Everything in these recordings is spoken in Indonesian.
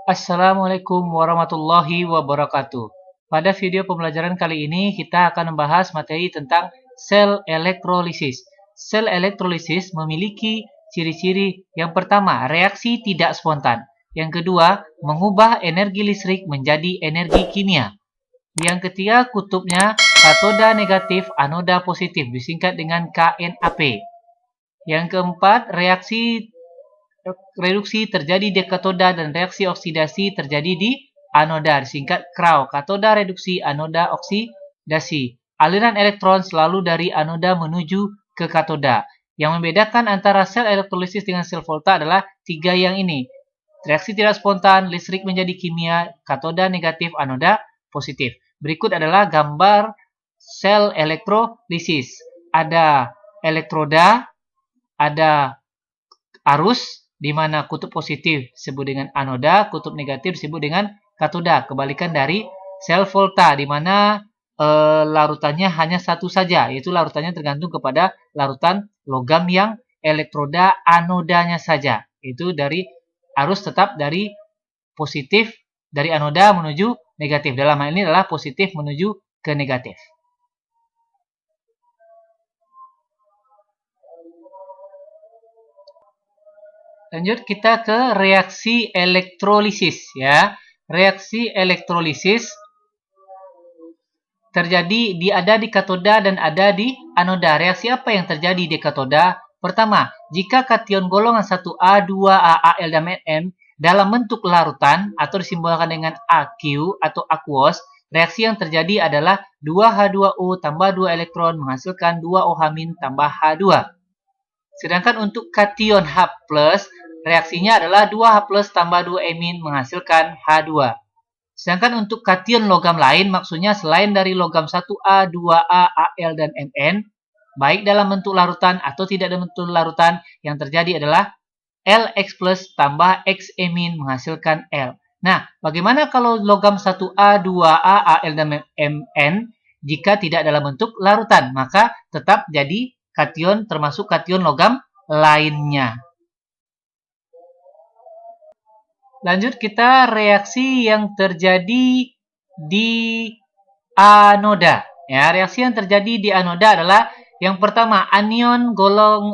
Assalamualaikum warahmatullahi wabarakatuh. Pada video pembelajaran kali ini kita akan membahas materi tentang sel elektrolisis. Sel elektrolisis memiliki ciri-ciri yang pertama, reaksi tidak spontan. Yang kedua, mengubah energi listrik menjadi energi kimia. Yang ketiga, kutubnya katoda negatif, anoda positif, disingkat dengan KNAP. Yang keempat, reduksi terjadi di katoda dan reaksi oksidasi terjadi di anoda, disingkat KRAO, katoda reduksi anoda oksidasi. Aliran elektron selalu dari anoda menuju ke katoda. Yang membedakan antara sel elektrolisis dengan sel volta adalah tiga yang ini. Reaksi tidak spontan, listrik menjadi kimia, katoda negatif, anoda positif. Berikut adalah gambar sel elektrolisis. Ada elektroda, ada arus, di mana kutub positif disebut dengan anoda, kutub negatif disebut dengan katoda. Kebalikan dari sel volta, di mana larutannya hanya satu saja, yaitu larutannya tergantung kepada larutan logam yang elektroda anodanya saja. Itu dari arus tetap dari positif, dari anoda menuju negatif. Dalam hal ini adalah positif menuju ke negatif. Lanjut kita ke reaksi elektrolisis ya. Reaksi elektrolisis terjadi ada di katoda dan ada di anoda. Reaksi apa yang terjadi di katoda? Pertama, jika kation golongan 1A, 2A, Al dan Mn dalam bentuk larutan atau disimbolkan dengan AQ atau aqueous, reaksi yang terjadi adalah 2H2O tambah 2 elektron menghasilkan 2OH- tambah H2. Sedangkan untuk kation H+, reaksinya adalah 2H+ tambah 2E- menghasilkan H2. Sedangkan untuk kation logam lain, maksudnya selain dari logam 1A, 2A, Al, dan Mn, baik dalam bentuk larutan atau tidak dalam bentuk larutan, yang terjadi adalah Lx+ tambah Xe- menghasilkan L. Nah, bagaimana kalau logam 1A, 2A, Al, dan Mn jika tidak dalam bentuk larutan? Maka tetap jadi kation, termasuk kation logam lainnya. Lanjut kita reaksi yang terjadi di anoda. Ya, reaksi yang terjadi di anoda adalah yang pertama, anion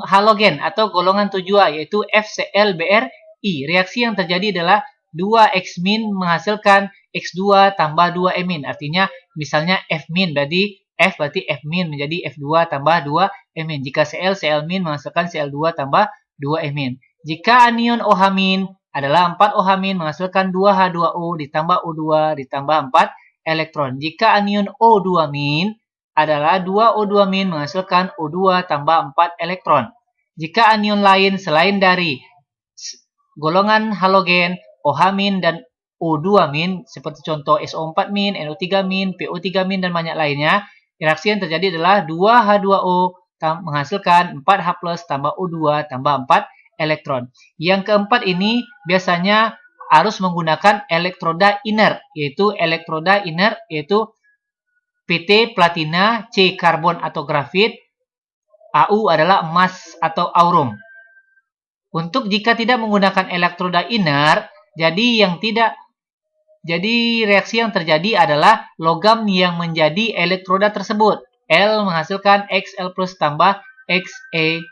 halogen atau golongan 7A, yaitu FClBrI. Reaksi yang terjadi adalah 2X- menghasilkan X2 tambah 2E-. Artinya misalnya F- berarti F berarti F- menjadi F2 tambah 2E-. Jika Cl menghasilkan Cl2 tambah 2E-. Jika anion OH- adalah 4OH- menghasilkan 2H2O ditambah O2 ditambah 4 elektron. Jika anion O2- adalah 2O2- menghasilkan O2 tambah 4 elektron. Jika anion lain selain dari golongan halogen, OH- dan O2- seperti contoh SO4-, NO3-, PO3- dan banyak lainnya, reaksi yang terjadi adalah 2H2O menghasilkan 4H+ tambah O2 tambah 4 elektron. Yang keempat ini biasanya harus menggunakan elektroda inert, yaitu PT platina, C karbon atau grafit, AU adalah emas atau aurum. Untuk jika tidak menggunakan elektroda inert, jadi reaksi yang terjadi adalah logam yang menjadi elektroda tersebut. L menghasilkan Xl+ tambah Xe-.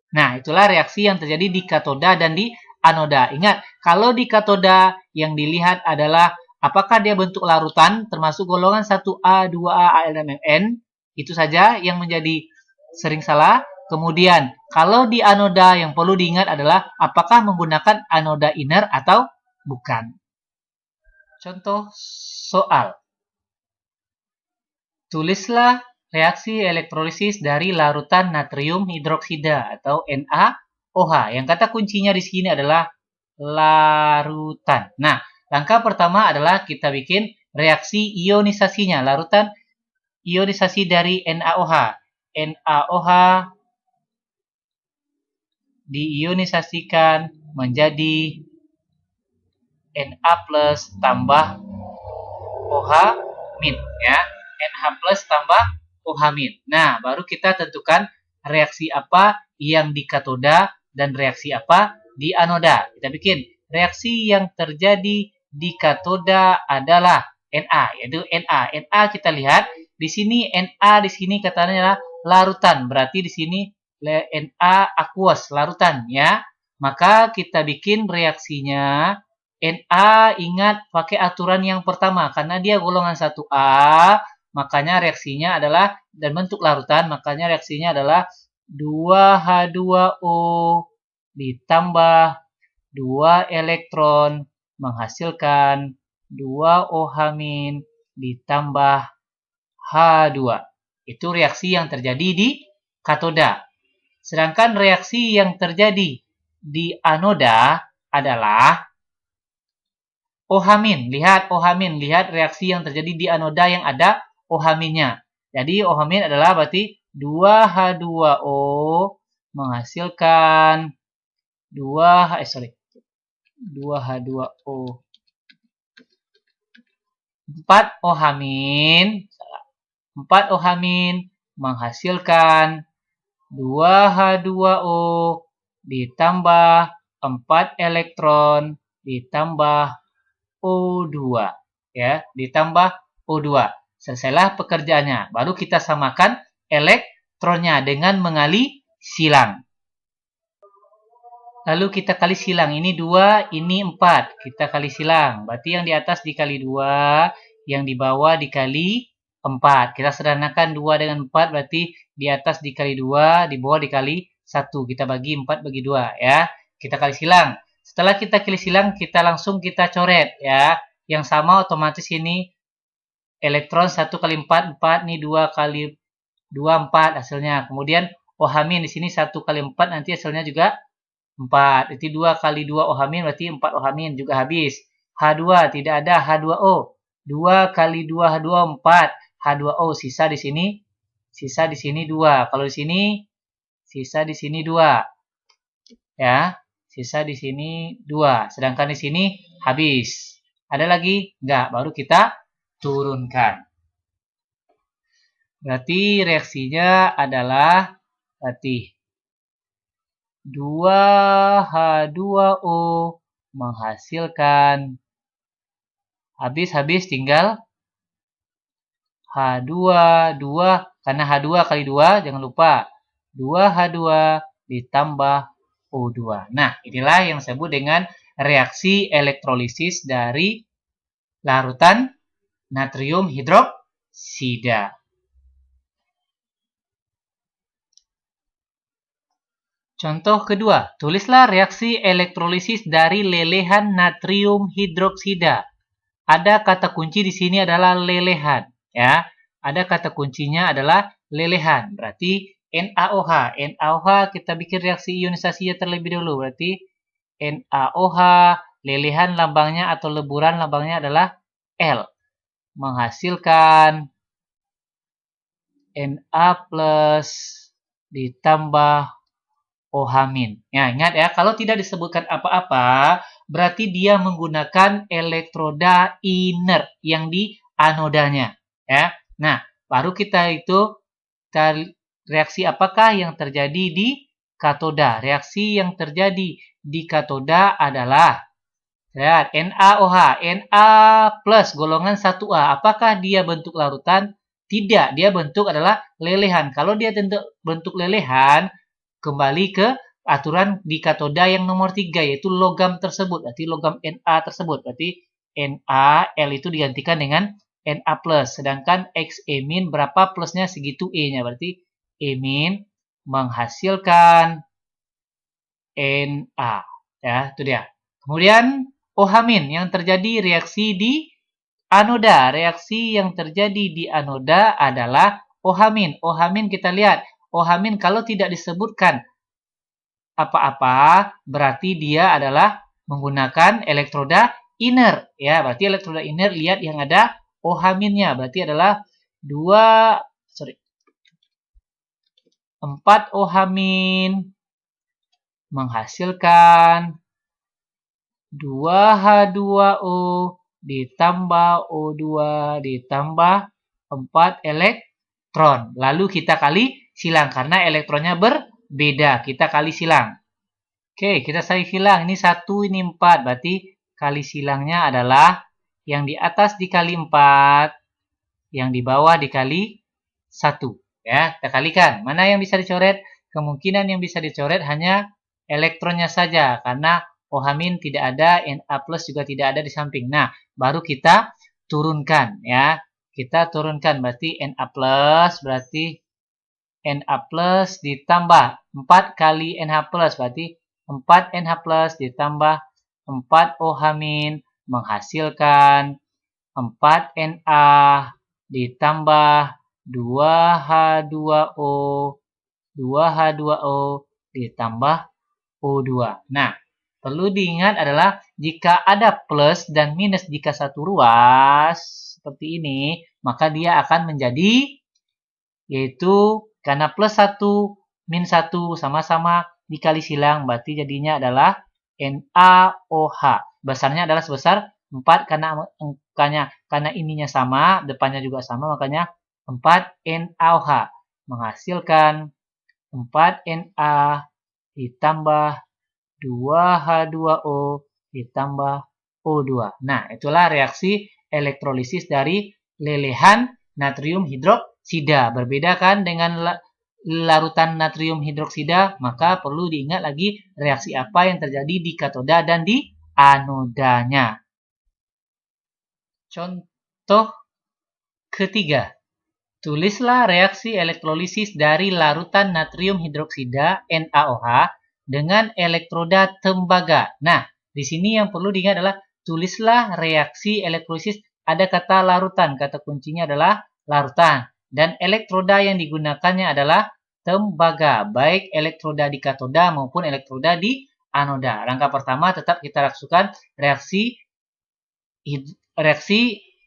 Nah, itulah reaksi yang terjadi di katoda dan di anoda. Ingat, kalau di katoda yang dilihat adalah apakah dia bentuk larutan, termasuk golongan 1A, 2A, Al, dan Mn. Itu saja yang menjadi sering salah. Kemudian, kalau di anoda yang perlu diingat adalah apakah menggunakan anoda inert atau bukan. Contoh soal. Tulislah reaksi elektrolisis dari larutan natrium hidroksida atau NaOH. Yang kata kuncinya di sini adalah larutan. Nah, langkah pertama adalah kita bikin reaksi ionisasinya. Larutan ionisasi dari NaOH. NaOH diionisasikan menjadi Na+ tambah OH- ya. NH+ tambah OH-. Nah, baru kita tentukan reaksi apa yang di katoda dan reaksi apa di anoda. Kita bikin reaksi yang terjadi di katoda adalah Na, yaitu Na. Na kita lihat di sini Na di sini katanya adalah larutan, berarti di sini Na aqueous, larutan ya. Maka kita bikin reaksinya Na, ingat pakai aturan yang pertama karena dia golongan 1A, makanya reaksinya adalah dan bentuk larutan, makanya reaksinya adalah 2H2O ditambah 2 elektron menghasilkan 2OH- ditambah H2. Itu reaksi yang terjadi di katoda. Sedangkan reaksi yang terjadi di anoda adalah OH-. Lihat OH-, lihat reaksi yang terjadi di anoda yang ada OH-nya. Jadi OH- adalah berarti 2H2O menghasilkan 2H2O 4OH- menghasilkan 2H2O ditambah 4 elektron ditambah O2 ya, ditambah O2. Selesailah pekerjaannya. Baru kita samakan elektronnya dengan mengali silang. Lalu kita kali silang. Ini 2, ini 4. Kita kali silang. Berarti yang di atas dikali 2, yang di bawah dikali 4. Kita sederhanakan 2 dengan 4 berarti di atas dikali 2, di bawah dikali 1. Kita bagi 4 bagi 2 ya. Kita kali silang. Setelah kita kali silang, kita langsung kita coret ya. Yang sama otomatis ini elektron 1 kali 4, 4 nih 2 kali 2, 4 hasilnya. Kemudian OH- di sini 1 kali 4 nanti hasilnya juga 4. Jadi 2 kali 2 OH- berarti 4 OH- juga habis. H2 tidak ada, H2O. 2 kali 2 H2O 4. H2O sisa di sini 2. Kalau di sini sisa di sini 2. Ya, sisa di sini 2. Sedangkan di sini habis. Ada lagi? Enggak, baru kita turunkan. Berarti reaksinya adalah berarti 2H2O menghasilkan habis tinggal H2, 2 karena H2 kali 2 jangan lupa 2H2 ditambah O2. Nah, inilah yang disebut dengan reaksi elektrolisis dari larutan natrium hidroksida. Contoh kedua, tulislah reaksi elektrolisis dari lelehan natrium hidroksida. Ada kata kunci di sini adalah lelehan, ya. Ada kata kuncinya adalah lelehan. Berarti NaOH. NaOH kita bikin reaksi ionisasinya terlebih dahulu. Berarti NaOH, lelehan lambangnya atau leburan lambangnya adalah L. Menghasilkan Na+ ditambah OH-. Ya, ingat ya, kalau tidak disebutkan apa-apa, berarti dia menggunakan elektroda inert yang di anodanya. Ya. Nah, baru kita reaksi apakah yang terjadi di katoda. Reaksi yang terjadi di katoda adalah lihat, NaOH, Na+ golongan 1A. Apakah dia bentuk larutan? Tidak, dia bentuk adalah lelehan. Kalau dia bentuk lelehan, kembali ke aturan di katoda yang nomor 3, yaitu logam tersebut. Berarti logam Na tersebut. Berarti Na, L itu digantikan dengan Na+. Sedangkan Xe- berapa plusnya segitu E-nya. Berarti E- menghasilkan Na. Ya, itu dia. Kemudian OH- yang terjadi reaksi di anoda. Reaksi yang terjadi di anoda adalah OH-. OH- kita lihat. OH- kalau tidak disebutkan apa-apa, berarti dia adalah menggunakan elektroda inert. Ya, berarti elektroda inert, lihat yang ada OH-nya. Berarti adalah 4 OH- menghasilkan 2H2O ditambah O2 ditambah 4 elektron. Lalu kita kali silang karena elektronnya berbeda. Kita kali silang. Oke, kita cari silang. Ini 1, ini 4. Berarti kali silangnya adalah yang di atas dikali 4, yang di bawah dikali 1. Ya, kita kalikan. Mana yang bisa dicoret? Kemungkinan yang bisa dicoret hanya elektronnya saja, karena OH- tidak ada, Na plus juga tidak ada di samping. Nah, baru kita turunkan ya. Kita turunkan berarti Na plus berarti Na plus ditambah 4 kali NH plus berarti 4 NH plus ditambah 4 OH- menghasilkan 4 Na ditambah 2H2O 2H2O ditambah O2. Nah, perlu diingat adalah jika ada plus dan minus jika satu ruas seperti ini, maka dia akan menjadi, yaitu karena plus 1 min 1 sama-sama dikali silang, berarti jadinya adalah NaOH. Besarnya adalah sebesar 4 karena angkanya, karena ininya sama, depannya juga sama, makanya 4 NaOH menghasilkan 4 Na ditambah 2H2O ditambah O2. Nah, itulah reaksi elektrolisis dari lelehan natrium hidroksida. Berbeda kan dengan larutan natrium hidroksida, maka perlu diingat lagi reaksi apa yang terjadi di katoda dan di anodanya. Contoh ketiga. Tulislah reaksi elektrolisis dari larutan natrium hidroksida NaOH dengan elektroda tembaga. Nah, di sini yang perlu diingat adalah tulislah reaksi elektrolisis, ada kata larutan, kata kuncinya adalah larutan. Dan elektroda yang digunakannya adalah tembaga, baik elektroda di katoda maupun elektroda di anoda. Langkah pertama tetap kita lakukan reaksi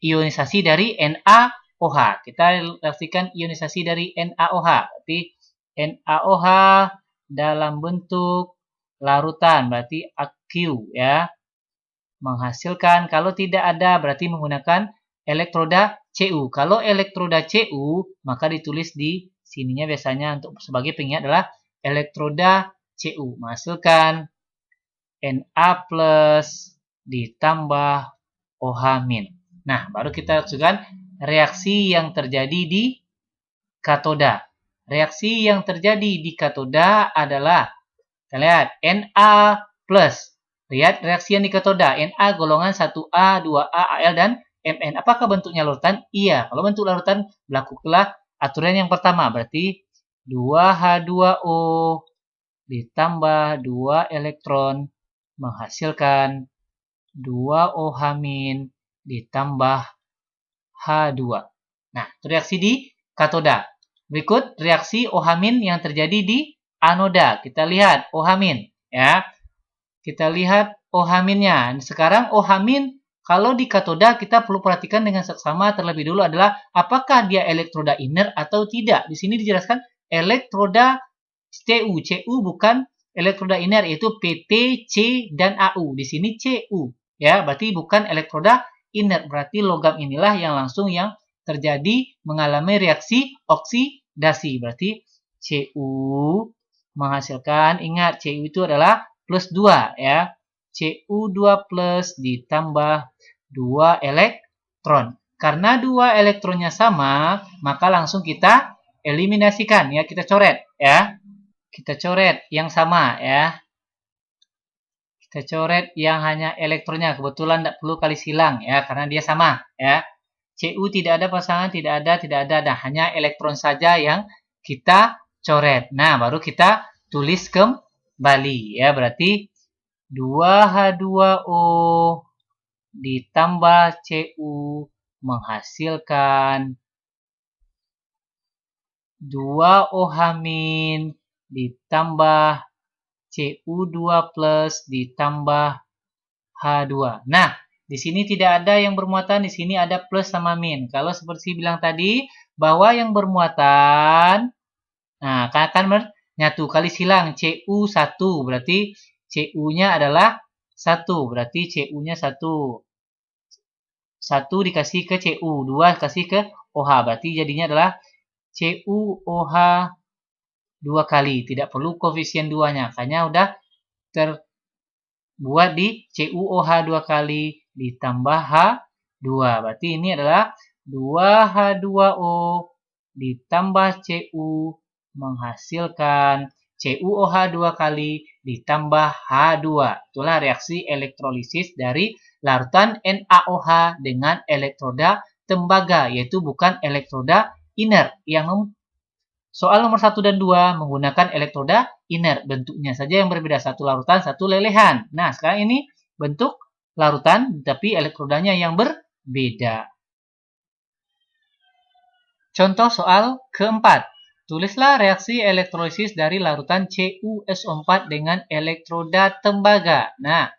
ionisasi dari NaOH. Kita reaksikan ionisasi dari NaOH. Berarti NaOH dalam bentuk larutan, berarti aqueous ya. Menghasilkan, kalau tidak ada berarti menggunakan elektroda Cu. Kalau elektroda Cu, maka ditulis di sininya biasanya untuk sebagai pengingat adalah elektroda Cu. Menghasilkan Na plus ditambah OH-. Nah, baru kita lakukan reaksi yang terjadi di katoda. Reaksi yang terjadi di katoda adalah, kita lihat, Na plus. Lihat reaksi yang di katoda, Na golongan 1A, 2A, Al, dan Mn. Apakah bentuknya larutan? Iya. Kalau bentuk larutan, lakukanlah aturan yang pertama. Berarti 2H2O ditambah 2 elektron menghasilkan 2 OH- ditambah H2. Nah, itu reaksi di katoda. Berikut reaksi OH- yang terjadi di anoda. Kita lihat OH- ya. Kita lihat OH-nya. Sekarang OH- kalau di katoda kita perlu perhatikan dengan seksama terlebih dulu adalah apakah dia elektroda inert atau tidak. Di sini dijelaskan elektroda Cu. Cu bukan elektroda inert, yaitu Pt, C, dan Au. Di sini Cu. Ya, berarti bukan elektroda inert. Berarti logam inilah yang langsung yang terjadi mengalami reaksi oksidasi. Berarti Cu menghasilkan, ingat Cu itu adalah plus 2 ya. Cu2 plus ditambah 2 elektron. Karena 2 elektronnya sama, maka langsung kita eliminasikan ya, kita coret ya. Kita coret yang sama ya. Kita coret yang hanya elektronnya. Kebetulan tidak perlu kali silang ya, karena dia sama ya. Cu tidak ada pasangan, tidak ada. Nah, hanya elektron saja yang kita coret. Nah, baru kita tulis kembali ya. Berarti 2H2O ditambah Cu menghasilkan 2 OH- ditambah Cu2 plus ditambah H2. Nah, di sini tidak ada yang bermuatan, di sini ada plus sama min. Kalau seperti bilang tadi, bahwa yang bermuatan, nah, akan menyatu kali silang Cu1, berarti Cu-nya adalah 1, berarti Cu-nya 1. 1 dikasih ke Cu, 2 dikasih ke OH, berarti jadinya adalah CuOH 2 kali. Tidak perlu koefisien 2-nya, hanya udah terbuat di CuOH 2 kali ditambah H2. Berarti ini adalah 2H2O ditambah Cu menghasilkan CuOH 2 kali ditambah H2. Itulah reaksi elektrolisis dari larutan NaOH dengan elektroda tembaga, yaitu bukan elektroda inert. Yang soal nomor 1 dan 2 menggunakan elektroda inert. Bentuknya saja yang berbeda. Satu larutan, satu lelehan. Nah, sekarang ini bentuk larutan, tapi elektrodanya yang berbeda. Contoh soal keempat. Tulislah reaksi elektrolisis dari larutan CuSO4 dengan elektroda tembaga. Nah,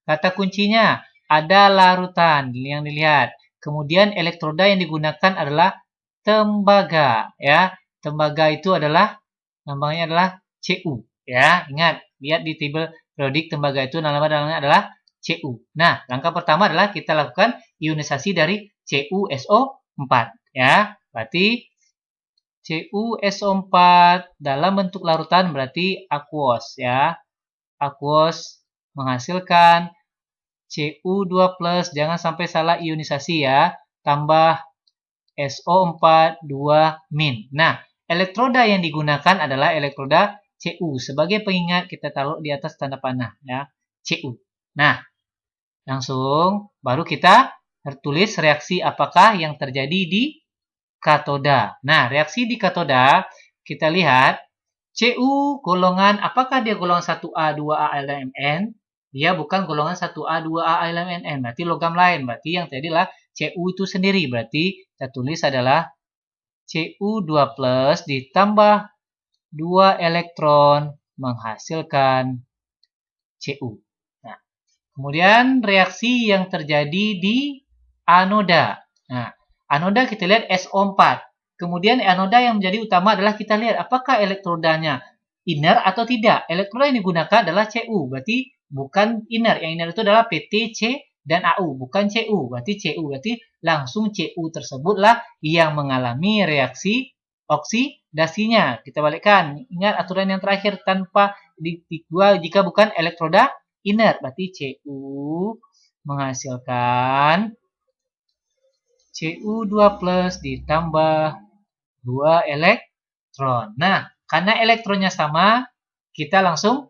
kata kuncinya ada larutan yang dilihat. Kemudian elektroda yang digunakan adalah tembaga, ya. Tembaga itu adalah lambangnya adalah Cu, ya. Ingat, lihat di tabel periodik tembaga itu lambangnya adalah Cu. Nah, langkah pertama adalah kita lakukan ionisasi dari CuSO4, ya. Berarti CuSO4 dalam bentuk larutan berarti aqueous, ya. Aqueous menghasilkan Cu2+, jangan sampai salah ionisasi ya, tambah SO4 2-. Nah, elektroda yang digunakan adalah elektroda Cu. Sebagai pengingat kita taruh di atas tanda panah ya, Cu. Nah, langsung baru kita tertulis reaksi apakah yang terjadi di katoda. Nah, reaksi di katoda kita lihat Cu golongan, apakah dia golongan 1A, 2A, elemen N? Dia bukan golongan 1A, 2A, elemen N. Berarti logam lain. Berarti yang tadi adalah Cu itu sendiri. Berarti kita tulis adalah Cu2+ ditambah 2 elektron menghasilkan Cu. Nah, kemudian reaksi yang terjadi di anoda. Nah, anoda kita lihat SO4. Kemudian anoda yang menjadi utama adalah kita lihat apakah elektrodanya inert atau tidak. Elektroda yang digunakan adalah Cu, berarti bukan inert. Yang inert itu adalah PT, C, dan AU, bukan Cu. Berarti Cu, berarti langsung Cu tersebutlah yang mengalami reaksi oksidasinya. Kita balikkan. Ingat aturan yang terakhir, tanpa dijual jika bukan elektroda inert. Berarti Cu menghasilkan Cu2+ ditambah 2 elektron. Nah, karena elektronnya sama, kita langsung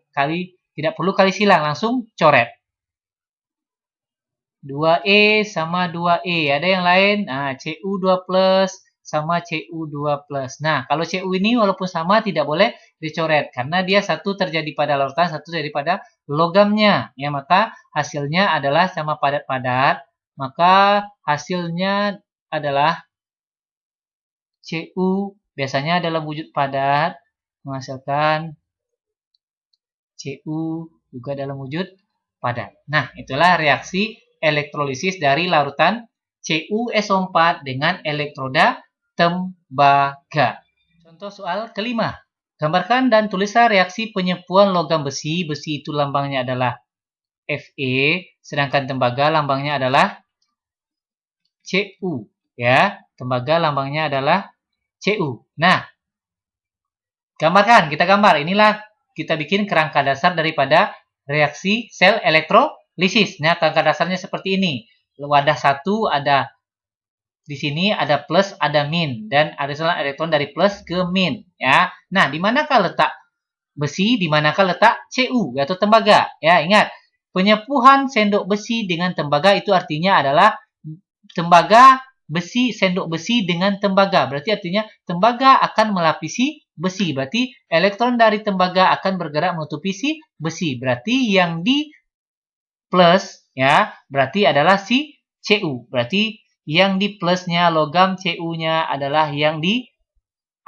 tidak perlu kali silang, langsung coret. 2E sama 2E. Ada yang lain? Nah, Cu2+ sama Cu2+. Nah, kalau Cu ini walaupun sama tidak boleh dicoret. Karena dia satu terjadi pada larutan, satu terjadi pada logamnya. Ya, maka hasilnya adalah sama padat-padat. Maka hasilnya adalah Cu biasanya dalam wujud padat menghasilkan Cu juga dalam wujud padat. Nah, itulah reaksi elektrolisis dari larutan CuSO4 dengan elektroda tembaga. Contoh soal kelima. Gambarkan dan tulislah reaksi penyempuan logam besi. Besi itu lambangnya adalah Fe, sedangkan tembaga lambangnya adalah Cu, ya. Tembaga lambangnya adalah Cu. Nah, gambarkan, kita gambar. Inilah kita bikin kerangka dasar daripada reaksi sel elektrolisis. Nah, kerangka dasarnya seperti ini. Wadah satu ada di sini ada plus, ada min, dan ada elektron dari plus ke min, ya. Nah, di manakah letak besi, di manakah letak Cu yaitu tembaga? Ya, ingat, penyempuhan sendok besi dengan tembaga itu artinya adalah tembaga besi, sendok besi dengan tembaga. Berarti artinya tembaga akan melapisi besi. Berarti elektron dari tembaga akan bergerak menutupi si besi. Berarti yang di plus, ya, berarti adalah si Cu. Berarti yang di plusnya logam Cu-nya adalah yang di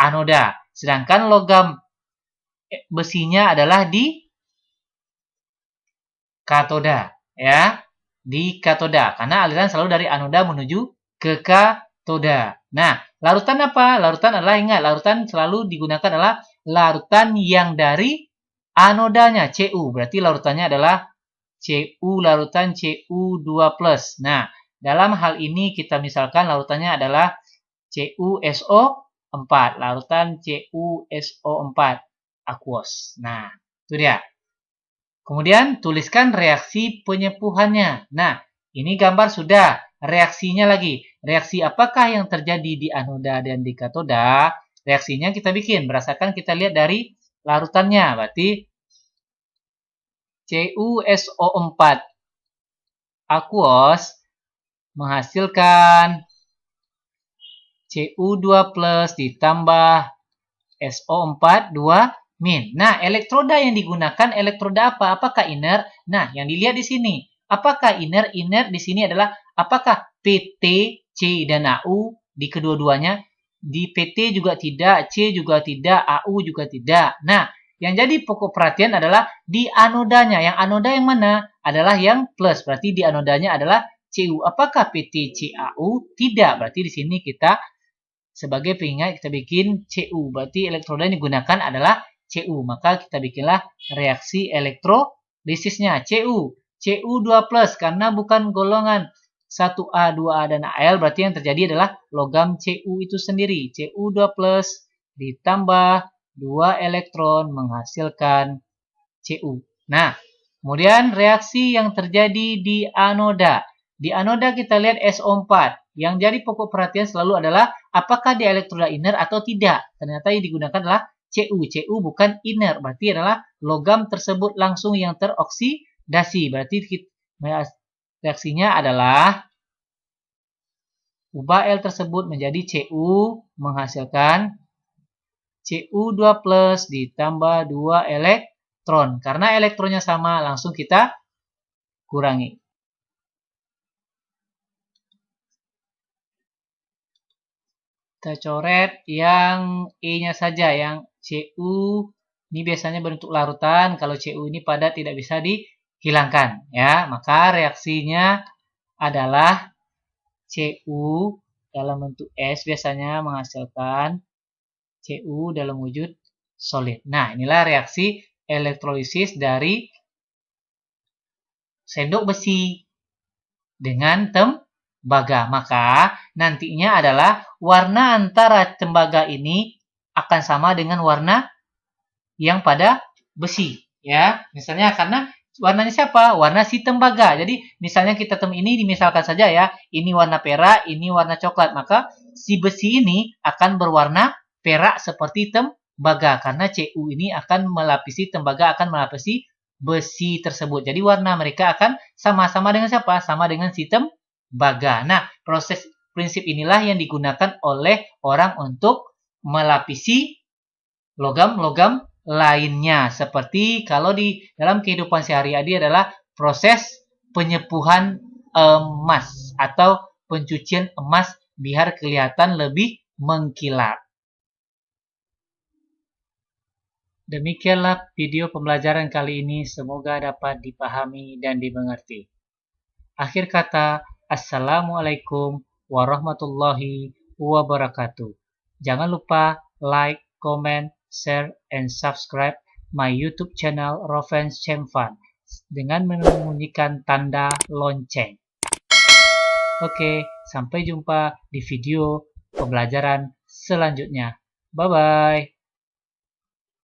anoda. Sedangkan logam besinya adalah di katoda, ya. Di katoda, karena aliran selalu dari anoda menuju ke katoda. Nah, larutan apa? Larutan adalah, ingat, larutan selalu digunakan adalah larutan yang dari anodanya, Cu. Berarti larutannya adalah Cu, larutan Cu2+. Nah, dalam hal ini kita misalkan larutannya adalah CuSO4, larutan CuSO4 aqueous. Nah, itu dia. Kemudian tuliskan reaksi penyepuhannya. Nah, ini gambar sudah. Reaksinya lagi. Reaksi apakah yang terjadi di anoda dan di katoda? Reaksinya kita bikin. Berdasarkan kita lihat dari larutannya. Berarti CuSO4 aqueous menghasilkan Cu2 plus ditambah SO4 2-. Nah, elektroda yang digunakan elektroda apa? Apakah inert? Nah, yang dilihat di sini. Apakah inert? Inert di sini adalah apakah PT, C, dan AU di kedua-duanya? Di PT juga tidak, C juga tidak, AU juga tidak. Nah, yang jadi pokok perhatian adalah di anodanya. Yang anoda yang mana? Adalah yang plus. Berarti di anodanya adalah Cu. Apakah PT, C, AU? Tidak. Berarti di sini kita sebagai pengingat kita bikin Cu. Berarti elektroda yang digunakan adalah Cu. Maka kita bikinlah reaksi elektrolisisnya. Cu2 plus karena bukan golongan 1A, 2A, dan Al. Berarti yang terjadi adalah logam Cu itu sendiri. Cu2 plus ditambah 2 elektron menghasilkan Cu. Nah, kemudian reaksi yang terjadi di anoda. Di anoda kita lihat SO4. Yang jadi pokok perhatian selalu adalah apakah dia elektroda inert atau tidak. Ternyata yang digunakan adalah Cu. Cu bukan inert. Berarti adalah logam tersebut langsung yang teroksidasi. Berarti reaksinya adalah ubah L tersebut menjadi Cu menghasilkan Cu2 plus ditambah 2 elektron. Karena elektronnya sama langsung kita kurangi. Kita coret yang E-nya saja, yang Cu ini biasanya bentuk larutan. Kalau Cu ini padat tidak bisa dihilangkan, ya. Maka reaksinya adalah Cu dalam bentuk S biasanya menghasilkan Cu dalam wujud solid. Nah, inilah reaksi elektrolisis dari sendok besi dengan tembaga. Maka nantinya adalah warna antara tembaga ini akan sama dengan warna yang pada besi, ya. Misalnya karena warnanya siapa? Warna si tembaga. Jadi misalnya kita ini dimisalkan saja ya, ini warna perak, ini warna coklat. Maka si besi ini akan berwarna perak seperti tembaga karena Cu ini akan melapisi tembaga, akan melapisi besi tersebut. Jadi warna mereka akan sama-sama dengan siapa? Sama dengan si tembaga. Nah, prinsip inilah yang digunakan oleh orang untuk melapisi logam-logam lainnya. Seperti kalau di dalam kehidupan sehari-hari adalah proses penyepuhan emas atau pencucian emas biar kelihatan lebih mengkilat. Demikianlah video pembelajaran kali ini. Semoga dapat dipahami dan dimengerti. Akhir kata, Assalamualaikum warahmatullahi wabarakatuh. Jangan lupa like, comment, share, and subscribe my YouTube channel Rovens Chemfan dengan membunyikan tanda lonceng. Oke, sampai jumpa di video pembelajaran selanjutnya. Bye-bye.